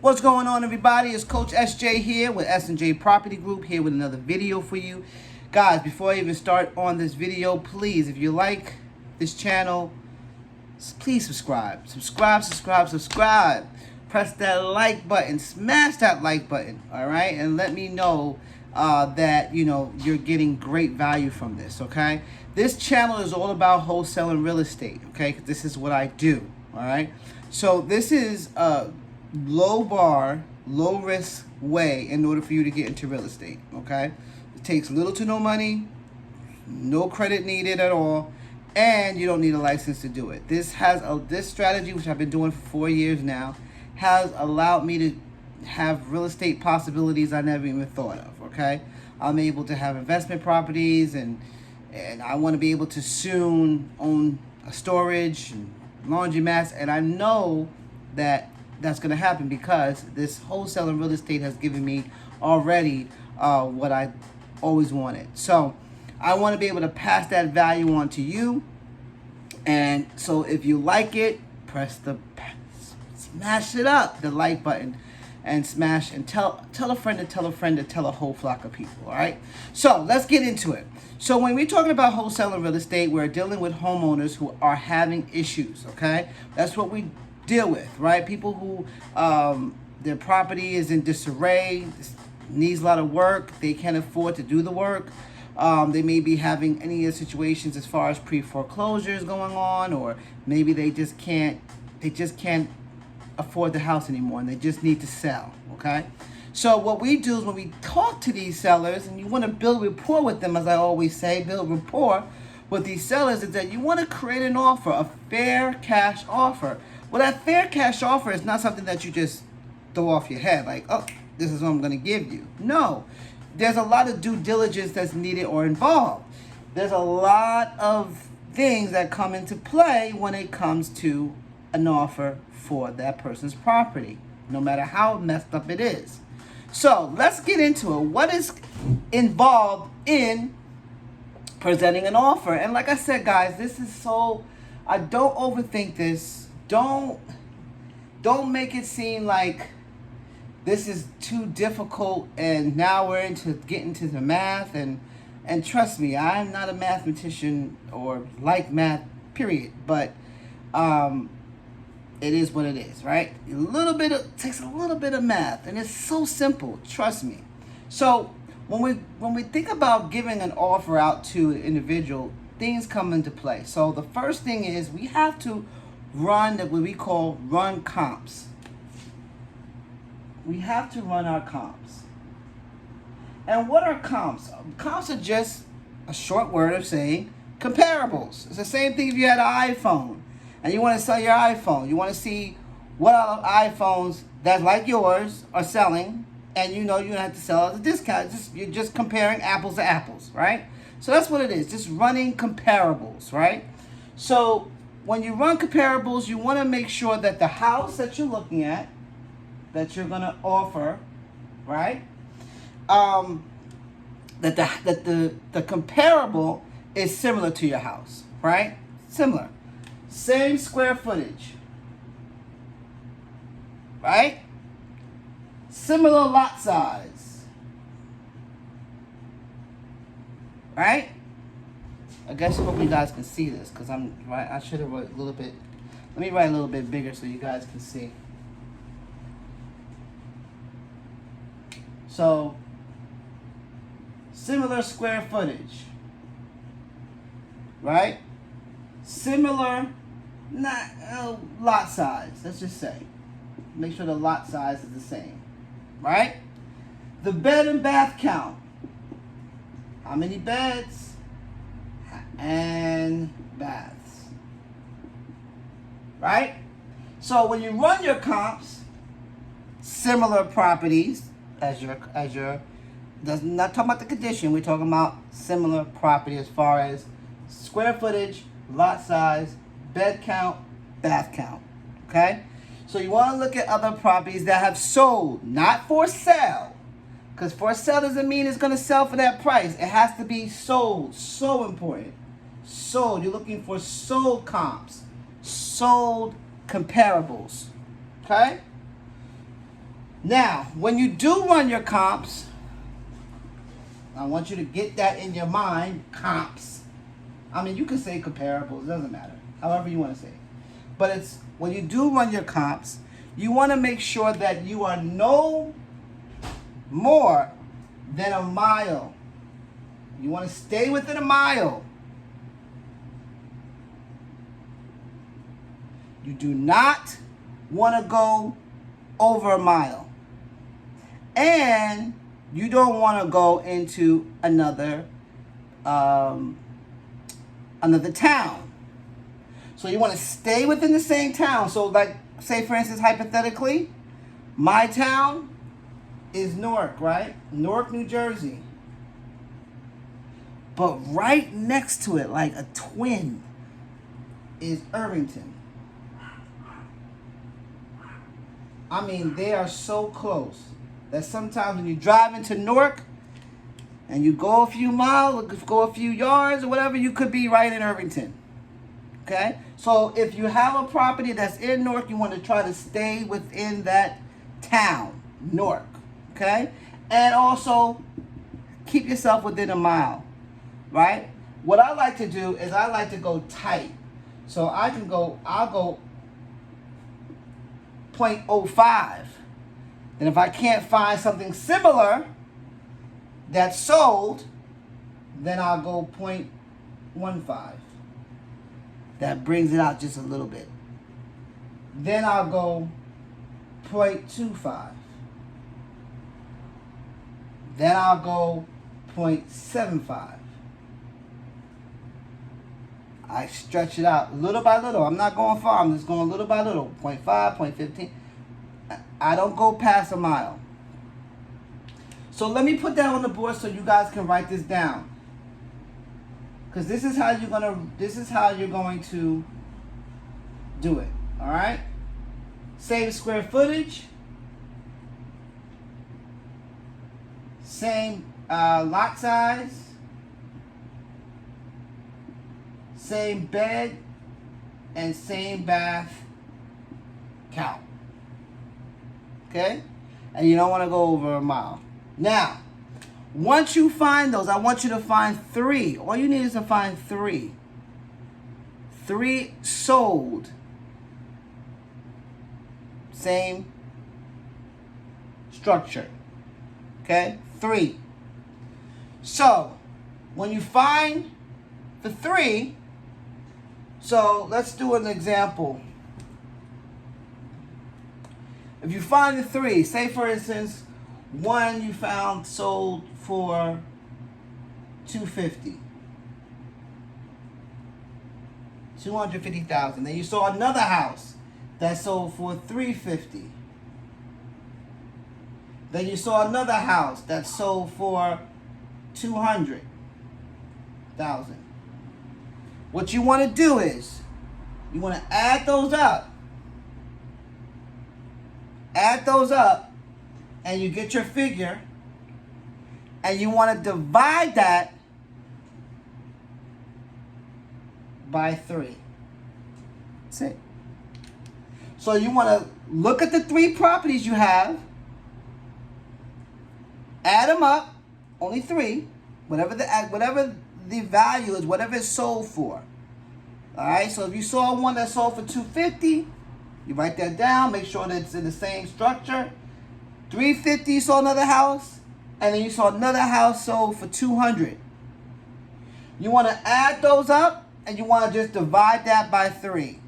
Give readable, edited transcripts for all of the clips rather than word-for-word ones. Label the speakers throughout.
Speaker 1: What's going on, everybody? It's Coach SJ here with SNJ Property Group, here with another video for you. Guys, before I even start on this video, please, if you like this channel, please subscribe. Subscribe. Press that like button. Smash that like button, all right? And let me know that, you're getting great value from this, okay? This channel is all about wholesaling real estate, okay? This is what I do, all right? So this is low bar, low risk way in order for you to get into real estate, okay? It takes little to no money, no credit needed at all, and you don't need a license to do it. This strategy, which I've been doing for 4 years now, has allowed me to have real estate possibilities I never even thought of, okay? I'm able to have investment properties, and I want to be able to soon own a storage and laundromats, and I know that that's going to happen because this wholesaling real estate has given me already what I always wanted. So I want to be able to pass that value on to you. And so if you like it, smash it up, the like button, and smash and tell a friend to tell a friend to tell a whole flock of people, all right? So let's get into it. So when we're talking about wholesaling real estate, we're dealing with homeowners who are having issues, okay? That's what we deal with, right? People who their property is in disarray, needs a lot of work, they can't afford to do the work. They may be having any of the situations as far as pre-foreclosures going on, or maybe they just can't afford the house anymore and they just need to sell, okay? So what we do is when we talk to these sellers, and you want to build rapport with them, as I always say, build rapport with these sellers, is that you want to create an offer, a fair cash offer. Well, that fair cash offer is not something that you just throw off your head, like, oh, this is what I'm going to give you. No, there's a lot of due diligence that's needed or involved. There's a lot of things that come into play when it comes to an offer for that person's property, no matter how messed up it is. So let's get into it. What is involved in presenting an offer? And like I said, guys, this is I don't overthink this. Don't make it seem like this is too difficult and now we're getting to the math, and trust me, I'm not a mathematician or like math, period, but it is what it is, right? Takes a little bit of math, and it's so simple, trust me. So when we think about giving an offer out to an individual, things come into play. So the first thing is we have to run what we call run comps. We have to run our comps. And what are comps? Comps are just a short word of saying comparables. It's the same thing if you had an iPhone and you want to sell your iPhone. You want to see what other iPhones that's like yours are selling, and you don't have to sell at a discount. You're just comparing apples to apples, right? So that's what it is, just running comparables, right? So when you run comparables, you want to make sure that the house that you're looking at, that you're going to offer, right? That the comparable is similar to your house, right? Similar. Same square footage, right? Similar lot size, right? I guess I hope you guys can see this, because I should have wrote a little bit. Let me write a little bit bigger so you guys can see. So, similar square footage, right? Similar lot size, let's just say. Make sure the lot size is the same, right? The bed and bath count. How many beds and baths, right? So when you run your comps, similar properties as your not talking about the condition, we're talking about similar property as far as square footage, lot size, bed count, bath count, okay? So you want to look at other properties that have sold, not for sale, because for sale doesn't mean it's going to sell for that price. It has to be sold. So important. Sold. You're looking for sold comps, sold comparables, okay? Now, when you do run your comps, I want you to get that in your mind, comps. I mean, you can say comparables, it doesn't matter. However you want to say it. But it's when you do run your comps, you want to make sure that you are no more than a mile. You want to stay within a mile. You do not want to go over a mile. And you don't want to go into another town. So you want to stay within the same town. So like, say for instance, hypothetically, my town is Newark, right? Newark, New Jersey. But right next to it, like a twin, is Irvington. I mean, they are so close that sometimes when you drive into Newark and you go a few miles, go a few yards or whatever, you could be right in Irvington. Okay? So if you have a property that's in Newark, you want to try to stay within that town, Newark. Okay? And also keep yourself within a mile. Right? What I like to do is I like to go tight. So I'll go 0.05. And if I can't find something similar that's sold, then I'll go 0.15. That brings it out just a little bit. Then I'll go 0.25. Then I'll go 0.75. I stretch it out little by little. I'm not going far. I'm just going little by little. 0.5, 0.15. I don't go past a mile. So let me put that on the board so you guys can write this down. Because this is how you're going to do it. All right? Same square footage. Same lot size. Same bed and same bath count. Okay? And you don't want to go over a mile. Now, once you find those, I want you to find 3. All you need is to find 3. 3 sold. Same structure. Okay? 3. So, when you find the 3, so let's do an example. If you find the 3, say for instance, one you found sold for $250,000. Then you saw another house that sold for $350,000. Then you saw another house that sold for $200,000. What you want to do is, you want to add those up. Add those up, and you get your figure, and you want to divide that by 3. That's it. So you want to look at the 3 properties you have, add them up, only 3, whatever the value is, whatever it's sold for. All right, so if you saw one that sold for $250,000, you write that down, make sure that it's in the same structure. $350,000, you saw another house, and then you saw another house sold for $200,000. You want to add those up, and you want to just divide that by 3.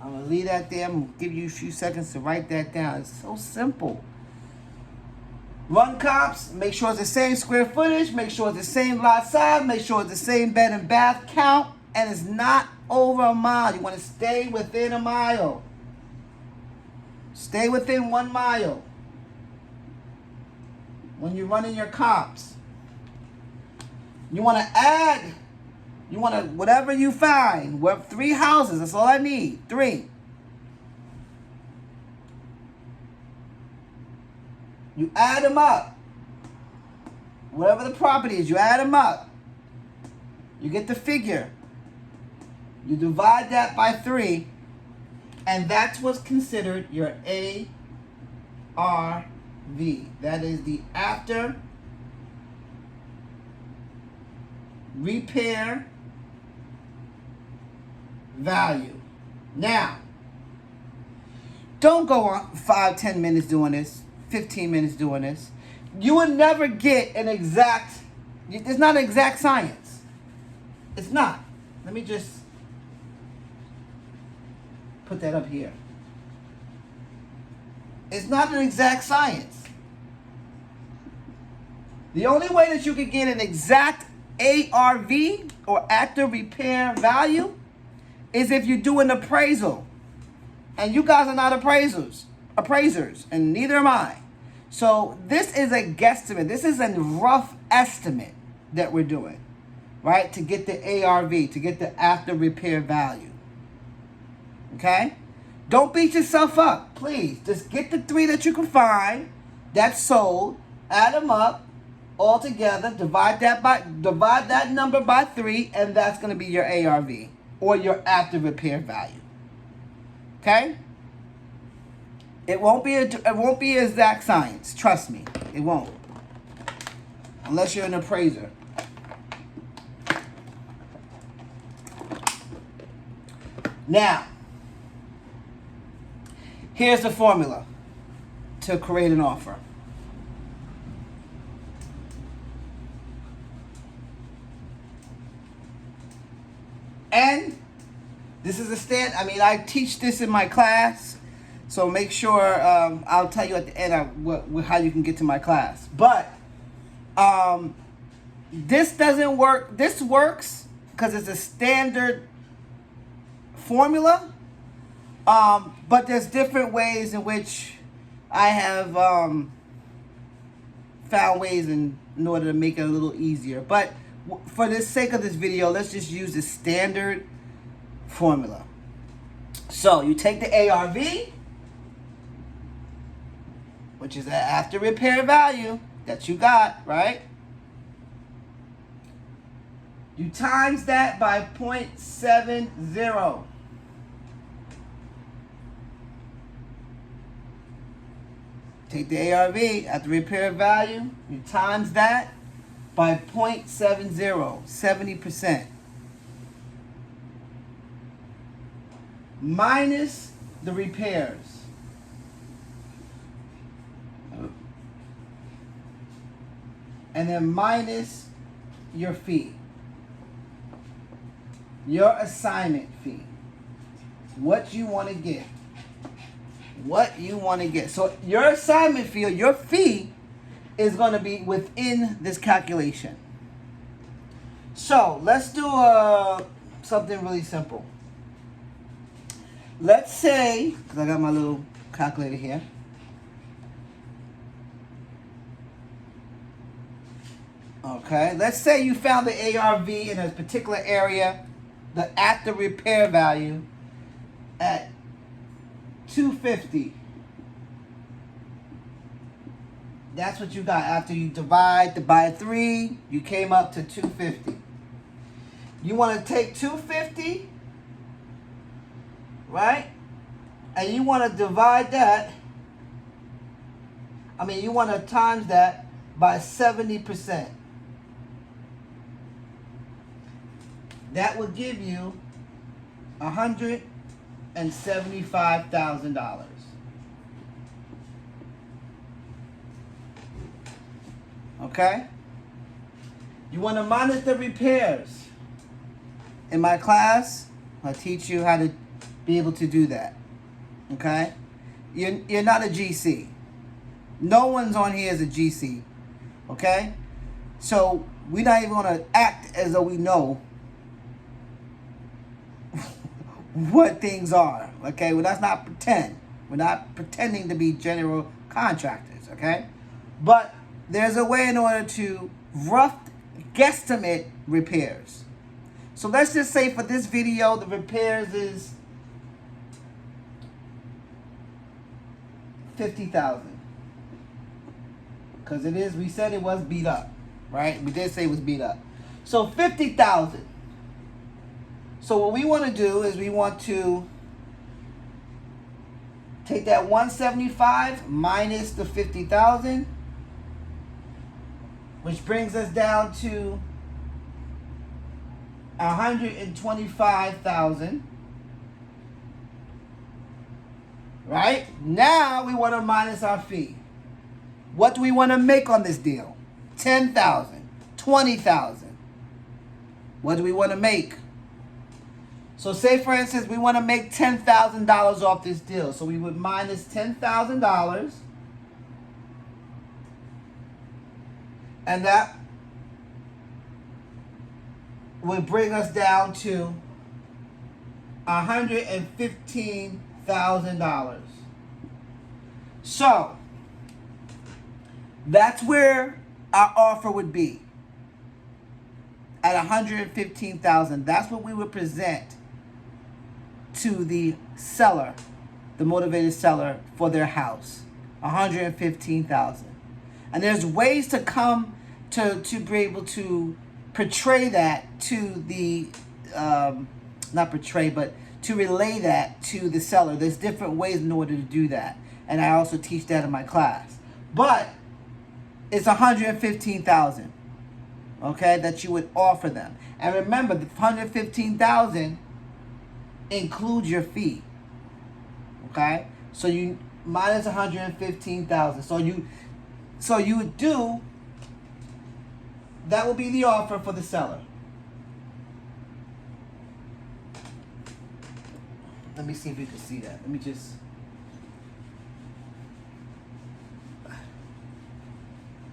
Speaker 1: I'm going to leave that there. I'm going to give you a few seconds to write that down. It's so simple. Run comps, make sure it's the same square footage, make sure it's the same lot size, make sure it's the same bed and bath count, and it's not over a mile. You want to stay within a mile. Stay within 1 mile when you're running your comps. You want to add, whatever you find, 3 houses, that's all I need, 3. You add them up. Whatever the property is, you add them up. You get the figure. You divide that by 3. And that's what's considered your ARV. That is the after repair value. Now, don't go on 5-10 minutes doing this, 15 minutes doing this. You will never get an exact, it's not an exact science. It's not. Let me just put that up here. It's not an exact science. The only way that you can get an exact ARV or after repair value is if you do an appraisal. And you guys are not appraisers, and neither am I. So this is a guesstimate. This is a rough estimate that we're doing, right? To get the ARV, to get the after repair value. Okay? Don't beat yourself up, please. Just get the 3 that you can find that's sold, add them up all together, divide that number by 3, and that's going to be your ARV or your after repair value. Okay? It won't be exact science. Trust me, it won't. Unless you're an appraiser. Now, here's the formula to create an offer. And this is I teach this in my class, so make sure I'll tell you at the end how you can get to my class. But this doesn't work. This works because it's a standard formula, but there's different ways in which I have found ways in order to make it a little easier. But for the sake of this video, let's just use the standard formula. So you take the ARV, which is the after repair value that you got, right? You times that by 0.70. Take the ARV at the repair value, you times that by 0.70, 70%. Minus the repairs. And then minus your fee. Your assignment fee. What you want to get. What you want to get. So your assignment fee, or your fee, is going to be within this calculation. So let's do something really simple. Let's say, because I got my little calculator here. Okay, let's say you found the ARV in a particular area, the after repair value at 250. That's what you got. After you divide by 3, you came up to 250. You want to take 250, right? And you want to divide that, you want to times that by 70%. That will give you $175,000. Okay? You want to minus the repairs. In my class, I teach you how to be able to do that. Okay? You're not a GC. No one's on here as a GC. Okay? So we're not even going to act as though we know what things are. Okay? Well, let's not pretend. We're not pretending to be general contractors. Okay? But there's a way in order to rough guesstimate repairs. So let's just say for this video, the repairs is $50,000. Because it is, we said it was beat up, right? We did say it was beat up. So $50,000. So what we want to do is we want to Take that 175 minus the 50,000, which brings us down to 125,000. Right? Now we want to minus our fee. What do we want to make on this deal? 10,000, 20,000. What do we want to make? So say, for instance, we want to make $10,000 off this deal. So we would minus $10,000. And that would bring us down to $115,000. So that's where our offer would be, at $115,000. That's what we would present to the seller, the motivated seller, for their house. $115,000. And there's ways to come to be able to portray that to the not portray, but to relay that to the seller. There's different ways in order to do that, and I also teach that in my class. But it's $115,000, okay, that you would offer them. And remember, the $115,000 includes your fee, okay? So you minus $115,000. So you would do, that will be the offer for the seller. Let me see if you can see that. Let me just.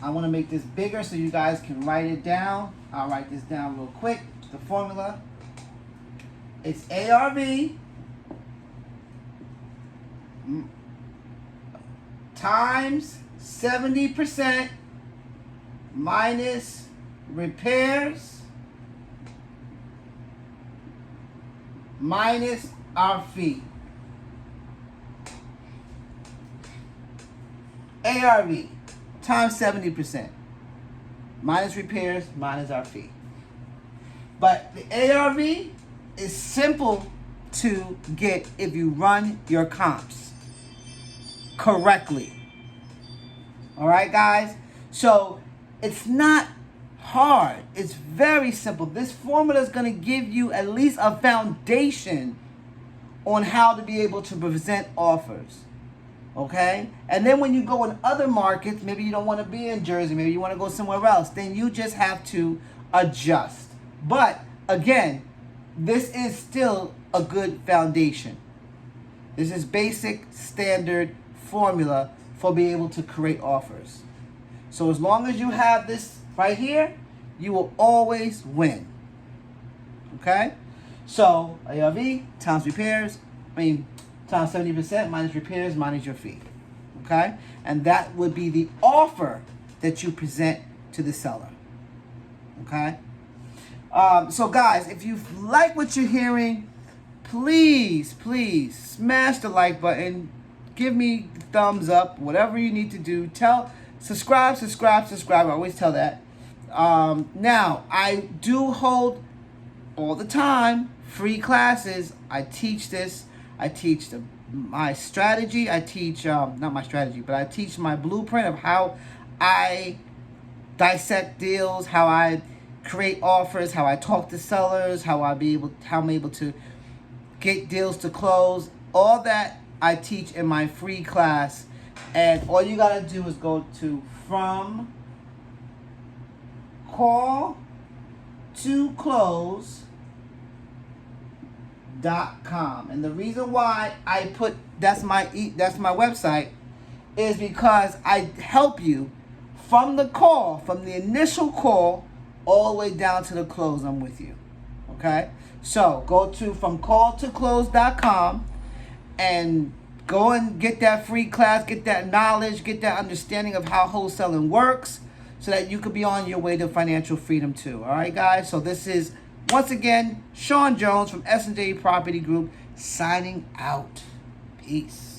Speaker 1: I want to make this bigger so you guys can write it down. I'll write this down real quick. The formula. It's ARV times 70% minus repairs minus our fee. ARV times 70% minus repairs minus our fee. But the ARV is simple to get if you run your comps correctly. All right, guys? So it's not hard. It's very simple. This formula is going to give you at least a foundation on how to be able to present offers. Okay? And then when you go in other markets, maybe you don't want to be in Jersey, maybe you want to go somewhere else, then you just have to adjust. But again, this is still a good foundation. This is basic standard formula for being able to create offers. So as long as you have this right here, you will always win. Okay? So ARV times repairs, times 70% minus repairs minus your fee. Okay? And that would be the offer that you present to the seller. Okay? So guys, if you like what you're hearing, please smash the like button. Give me thumbs up, whatever you need to do. Subscribe. I always tell that. Now, I do hold all the time free classes. I teach this. I teach my strategy. I teach, not my strategy, but I teach my blueprint of how I dissect deals, how I create offers, how I talk to sellers, how I'm able to get deals to close. All that I teach in my free class. And all you gotta do is go to from call to close.com. And the reason why I put that's my website is because I help you from the initial call all the way down to the close. I'm with you. Okay? So go to from call to close.com and go and get that free class, get that knowledge, get that understanding of how wholesaling works so that you could be on your way to financial freedom too. All right, guys? So this is, once again, Sean Jones from S&J Property Group signing out. Peace.